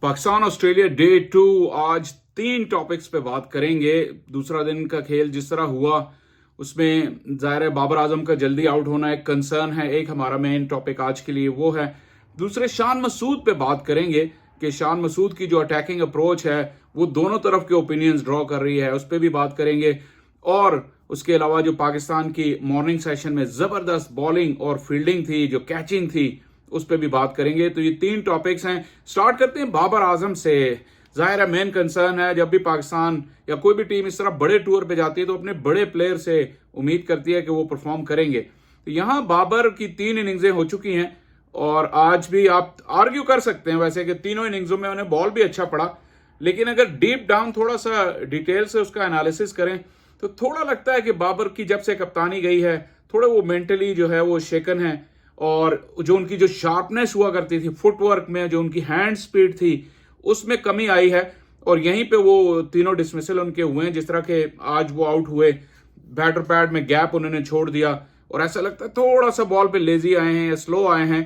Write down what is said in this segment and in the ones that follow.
Pakistan Australia day 2। आज 3 topics पे बात करेंगे। दूसरा दिन का खेल जिस तरह हुआ उसमें जाहिर है बाबर आजम का जल्दी आउट होना एक कंसर्न है। एक हमारा मेन टॉपिक आज के लिए वो है। दूसरे शान मसूद पे बात करेंगे कि शान मसूद की जो अटैकिंग अप्रोच है वो दोनों तरफ के ओपिनियंस ड्रॉ कर रही है, उस पर भी बात करेंगे। और उसके अलावा जो पाकिस्तान की मॉर्निंग सेशन में जबरदस्त बॉलिंग और फील्डिंग थी, जो कैचिंग थी, उस पर भी बात करेंगे। तो ये 3 टॉपिक्स हैं। स्टार्ट करते हैं बाबर आजम से। जाहिर है मेन कंसर्न है, जब भी पाकिस्तान या कोई भी टीम इस तरह बड़े टूर पे जाती है तो अपने बड़े प्लेयर से उम्मीद करती है कि वो परफॉर्म करेंगे। तो यहां बाबर की 3 इनिंग्सें हो चुकी हैं और आज भी आप आर्ग्यू कर सकते हैं वैसे कि तीनों इनिंग्सों में उन्हें बॉल भी अच्छा पड़ा, लेकिन अगर डीप डाउन थोड़ा सा डिटेल से उसका एनालिसिस करें तो थोड़ा लगता है कि बाबर की जब से कप्तानी गई है थोड़ा वो मेंटली जो है वो शेकन है। और जो उनकी जो शार्पनेस हुआ करती थी फुटवर्क में, जो उनकी हैंड स्पीड थी, उसमें कमी आई है। और यहीं पे वो तीनों डिसमिसल उनके हुए हैं। जिस तरह के आज वो आउट हुए, बैटर पैड में गैप उन्होंने छोड़ दिया और ऐसा लगता है थोड़ा सा बॉल पे लेजी आए हैं या स्लो आए हैं।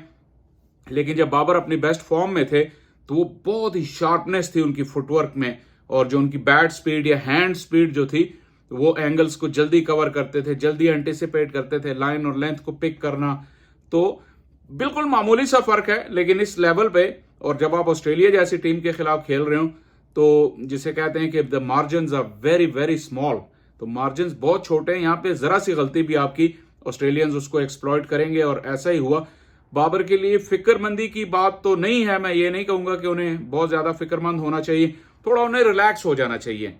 लेकिन जब बाबर अपनी बेस्ट फॉर्म में थे तो वो बहुत ही शार्पनेस थी उनकी फुटवर्क में, और जो उनकी बैट स्पीड या हैंड स्पीड जो थी वो एंगल्स को जल्दी कवर करते थे, जल्दी एंटिसिपेट करते थे, लाइन और लेंथ को पिक करना। तो बिल्कुल मामूली सा फर्क है, लेकिन इस लेवल पे और जब आप ऑस्ट्रेलिया जैसी टीम के खिलाफ खेल रहे हो तो जिसे कहते हैं कि the margins are very very small, तो मार्जिन्स बहुत छोटे हैं। यहाँ पे जरा सी गलती भी आपकी ऑस्ट्रेलियंस उसको एक्सप्लॉइट करेंगे और ऐसा ही हुआ। बाबर के लिए फिक्रमंदी की बात तो नहीं है, मैं ये नहीं कहूंगा कि उन्हें बहुत ज्यादा फिक्रमंद होना चाहिए, थोड़ा उन्हें रिलैक्स हो जाना चाहिए।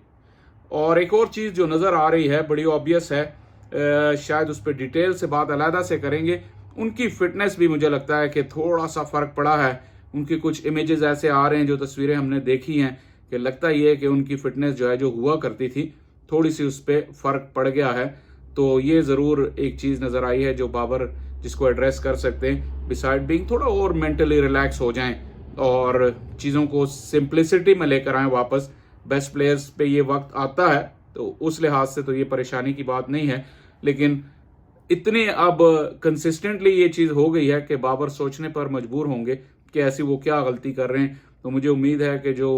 और एक और चीज जो नजर आ रही है बड़ी ऑब्वियस है, शायद उस पर डिटेल से बात अलहदा से करेंगे। उनकी फिटनेस भी मुझे लगता है कि थोड़ा सा फर्क पड़ा है। उनकी कुछ इमेजेस ऐसे आ रहे हैं, जो तस्वीरें हमने देखी हैं, कि लगता ही है कि उनकी फिटनेस जो है जो हुआ करती थी थोड़ी सी उस पर फर्क पड़ गया है। तो ये जरूर एक चीज नजर आई है जो बाबर जिसको एड्रेस कर सकते हैं, बिसाइड बीइंग थोड़ा और मेंटली रिलैक्स हो जाएं और चीज़ों को सिंप्लिसिटी में लेकर आएं वापस। बेस्ट प्लेयर्स पे ये वक्त आता है तो उस लिहाज से तो ये परेशानी की बात नहीं है, लेकिन इतने अब कंसिस्टेंटली ये चीज़ हो गई है कि बाबर सोचने पर मजबूर होंगे कि ऐसी वो क्या गलती कर रहे हैं। तो मुझे उम्मीद है कि जो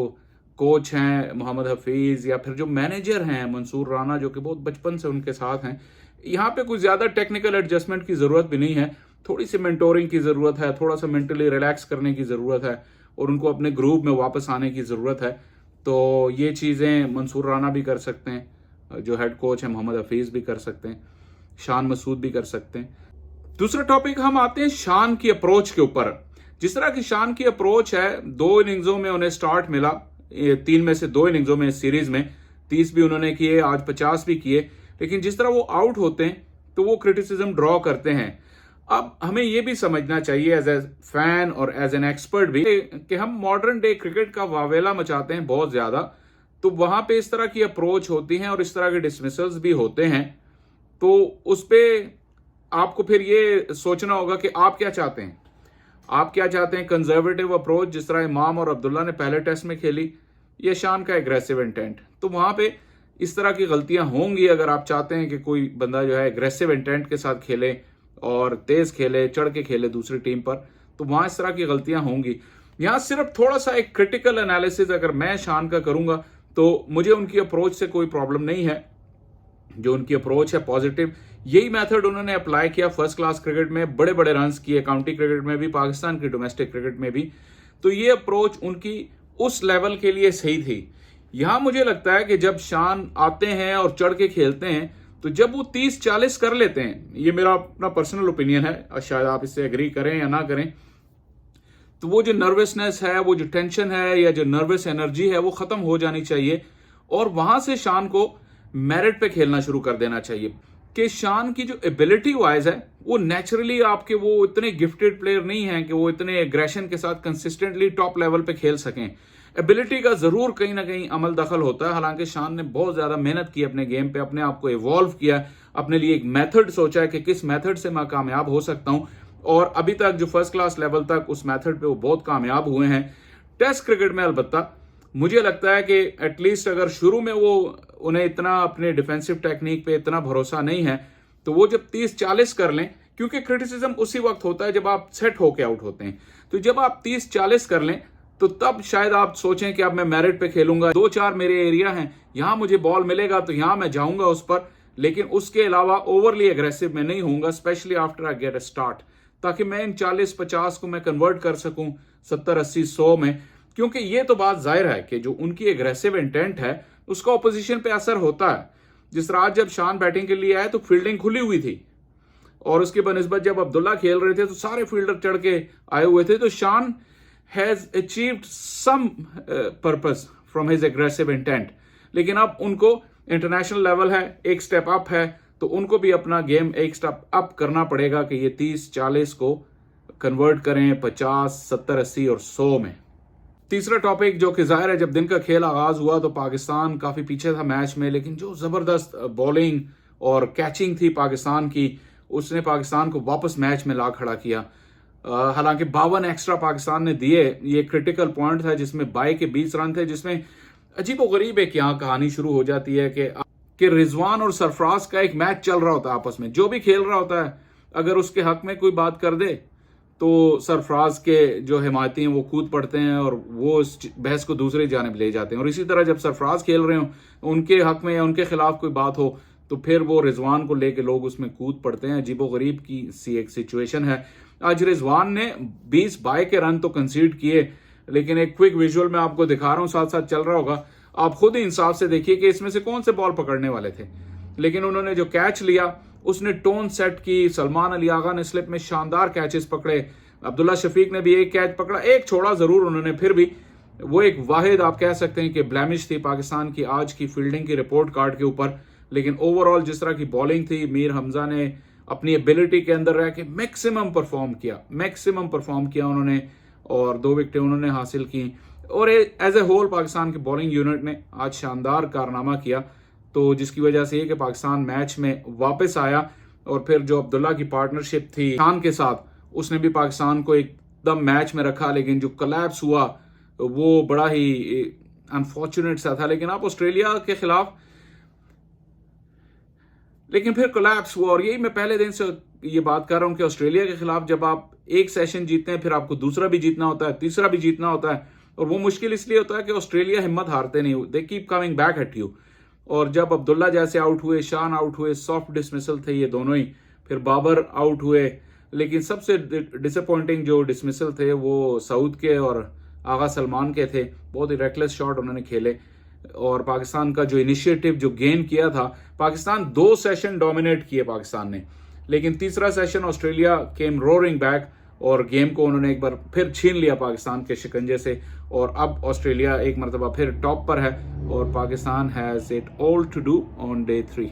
कोच हैं मोहम्मद हफीज़ या फिर जो मैनेजर हैं मंसूर राना, जो कि बहुत बचपन से उनके साथ हैं, यहाँ पे कुछ ज़्यादा टेक्निकल एडजस्टमेंट की ज़रूरत भी नहीं है। थोड़ी सी मेंटोरिंग की ज़रूरत है, थोड़ा सा मेंटली रिलैक्स करने की ज़रूरत है और उनको अपने ग्रुप में वापस आने की ज़रूरत है। तो ये चीज़ें मंसूर राना भी कर सकते हैं, जो हेड कोच है मोहम्मद हफीज़ भी कर सकते हैं, शान मसूद भी कर सकते हैं। दूसरा टॉपिक हम आते हैं शान की अप्रोच के ऊपर। जिस तरह की शान की अप्रोच है, 2 इनिंग्सों में उन्हें स्टार्ट मिला, 3 में से 2 इनिंग्सों में सीरीज में 30 भी उन्होंने किए, आज 50 भी किए, लेकिन जिस तरह वो आउट होते हैं तो वो क्रिटिसिज्म ड्रॉ करते हैं। अब हमें ये भी समझना चाहिए एज ए फैन और एज एन एक्सपर्ट भी कि हम मॉडर्न डे क्रिकेट का वावेला मचाते हैं बहुत ज्यादा, तो वहां पे इस तरह की अप्रोच होती है और इस तरह के डिसमिसल्स भी होते हैं। तो उस पे आपको फिर ये सोचना होगा कि आप क्या चाहते हैं। आप क्या चाहते हैं, कंजर्वेटिव अप्रोच जिस तरह इमाम और अब्दुल्ला ने पहले टेस्ट में खेली, ये शान का एग्रेसिव इंटेंट। तो वहां पे इस तरह की गलतियां होंगी। अगर आप चाहते हैं कि कोई बंदा जो है एग्रेसिव इंटेंट के साथ खेले और तेज खेले, चढ़ के खेले दूसरी टीम पर, तो वहां इस तरह की गलतियां होंगी। यहां सिर्फ थोड़ा सा एक क्रिटिकल एनालिसिस अगर मैं शान का करूंगा तो मुझे उनकी अप्रोच से कोई प्रॉब्लम नहीं है। जो उनकी अप्रोच है पॉजिटिव, यही मेथड उन्होंने अप्लाई किया फर्स्ट क्लास क्रिकेट में, बड़े बड़े रन्स किए, काउंटी क्रिकेट में भी, पाकिस्तान की डोमेस्टिक क्रिकेट में भी। तो ये अप्रोच उनकी उस लेवल के लिए सही थी। यहां मुझे लगता है कि जब शान आते हैं और चढ़ के खेलते हैं तो जब वो 30-40 कर लेते हैं, ये मेरा अपना पर्सनल ओपिनियन है और शायद आप इससे एग्री करें या ना करें, तो वो जो नर्वसनेस है, वो जो टेंशन है या जो नर्वस एनर्जी है वो खत्म हो जानी चाहिए और वहां से शान को मेरिट पे खेलना शुरू कर देना चाहिए। कि शान की जो एबिलिटी वाइज है वो नेचुरली आपके वो इतने गिफ्टेड प्लेयर नहीं हैं कि वो इतने एग्रेशन के साथ कंसिस्टेंटली टॉप लेवल पे खेल सकें। एबिलिटी का जरूर कहीं ना कहीं अमल दखल होता है। हालांकि शान ने बहुत ज्यादा मेहनत की अपने गेम पे, अपने आप को इवॉल्व किया, अपने लिए एक मेथड सोचा है कि किस मेथड से मैं कामयाब हो सकता हूं, और अभी तक जो फर्स्ट क्लास लेवल तक उस मेथड पे वो बहुत कामयाब हुए हैं। टेस्ट क्रिकेट में अलबत्ता मुझे लगता है कि एटलीस्ट अगर शुरू में वो उन्हें इतना अपने डिफेंसिव टेक्निक पे इतना भरोसा नहीं है, तो वो जब 30-40 कर लें, क्योंकि क्रिटिसिज्म उसी वक्त होता है जब आप सेट होके आउट होते हैं, तो जब आप 30-40 कर लें तो तब शायद आप सोचें कि अब मैं मेरिट पे खेलूंगा। 2-4 मेरे एरिया हैं, यहां मुझे बॉल मिलेगा तो यहां मैं जाऊंगा उस पर, लेकिन उसके अलावा ओवरली एग्रेसिव मैं नहीं होऊंगा, specially after I get a start, ताकि मैं इन 40-50 को मैं कन्वर्ट कर सकूं 70-80-100 में। क्योंकि ये तो बात जाहिर है कि जो उनकी एग्रेसिव इंटेंट है उसका ऑपोजिशन पे असर होता है। जिस तरह आज जब शान बैटिंग के लिए आए तो फील्डिंग खुली हुई थी, और उसके बनिस्बत जब अब्दुल्ला खेल रहे थे तो सारे फील्डर चढ़ के आए हुए थे। तो Shan has achieved some purpose from his aggressive intent, लेकिन अब उनको इंटरनेशनल लेवल है, एक स्टेप अप है, तो उनको भी अपना गेम एक स्टेप अप करना पड़ेगा कि ये 30-40 को कन्वर्ट करें 50, 70, 80 और 100 में। तीसरा टॉपिक जो कि जाहिर है, जब दिन का खेल आगाज हुआ तो पाकिस्तान काफी पीछे था मैच में, लेकिन जो जबरदस्त बॉलिंग और कैचिंग थी पाकिस्तान की, उसने पाकिस्तान को वापस मैच में ला खड़ा किया। हालांकि 52 एक्स्ट्रा पाकिस्तान ने दिए, ये क्रिटिकल पॉइंट था जिसमें 22 के 20 रन थे, जिसमें अजीबोगरीब एक यहाँ कहानी शुरू हो जाती है कि रिजवान और सरफराज का एक मैच चल रहा होता है आपस में। जो भी खेल रहा होता है अगर उसके हक में कोई बात कर दे तो सरफराज के जो हिमायती हैं वो कूद पड़ते हैं और वो उस बहस को दूसरी जानिब ले जाते हैं। और इसी तरह जब सरफराज खेल रहे हो उनके हक में या उनके खिलाफ कोई बात हो तो फिर वो रिजवान को लेके लोग उसमें कूद पड़ते हैं। अजीबोगरीब की सी एक सिचुएशन है। आज रिजवान ने 20-22 के रन तो कंसीड किए, लेकिन एक क्विक विजुअल में आपको दिखा रहा हूं, साथ साथ चल रहा होगा, आप खुद ही इंसाफ से देखिए कि इसमें से कौन से बॉल पकड़ने वाले थे। लेकिन उन्होंने जो कैच लिया उसने टोन सेट की। सलमान अली आगा ने स्लिप में शानदार कैचेस पकड़े, अब्दुल्ला शफीक ने भी एक कैच पकड़ा, एक छोड़ा जरूर उन्होंने, फिर भी वो एक वाहिद आप कह सकते हैं कि ब्लैमिश थी पाकिस्तान की आज की फील्डिंग की रिपोर्ट कार्ड के ऊपर। लेकिन ओवरऑल जिस तरह की बॉलिंग थी, मीर हमजा ने अपनी एबिलिटी के अंदर रह के मैक्सिमम परफॉर्म किया उन्होंने, और 2 विकेटें उन्होंने हासिल की। और एज ए होल पाकिस्तान के बॉलिंग यूनिट ने आज शानदार कारनामा किया, तो जिसकी वजह से ये कि पाकिस्तान मैच में वापस आया। और फिर जो अब्दुल्ला की पार्टनरशिप थी खान के साथ, उसने भी पाकिस्तान को एकदम मैच में रखा। लेकिन जो कोलैप्स हुआ वो बड़ा ही अनफॉर्चुनेट सा था। लेकिन आप ऑस्ट्रेलिया के खिलाफ, लेकिन फिर कोलैप्स हुआ। और यही मैं पहले दिन से ये बात कर रहा हूं कि ऑस्ट्रेलिया के खिलाफ जब आप एक सेशन जीतते हैं फिर आपको दूसरा भी जीतना होता है, तीसरा भी जीतना होता है, और वो मुश्किल इसलिए होता है कि ऑस्ट्रेलिया हिम्मत हारते नहीं, they keep coming back at you. और जब अब्दुल्ला जैसे आउट हुए, शान आउट हुए, सॉफ्ट डिसमिसल थे ये दोनों ही, फिर बाबर आउट हुए, लेकिन सबसे डिसअपॉइंटिंग जो डिसमिसल थे वो सऊद के और आगा सलमान के थे। बहुत ही रेकलेस शॉट उन्होंने खेले, और पाकिस्तान का जो इनिशिएटिव जो गेन किया था, पाकिस्तान 2 सेशन डोमिनेट किए पाकिस्तान ने, लेकिन तीसरा सेशन ऑस्ट्रेलिया केम रोरिंग बैक और गेम को उन्होंने एक बार फिर छीन लिया पाकिस्तान के शिकंजे से। और अब ऑस्ट्रेलिया एक मरतबा फिर टॉप पर है और Pakistan has it all to do on day 3।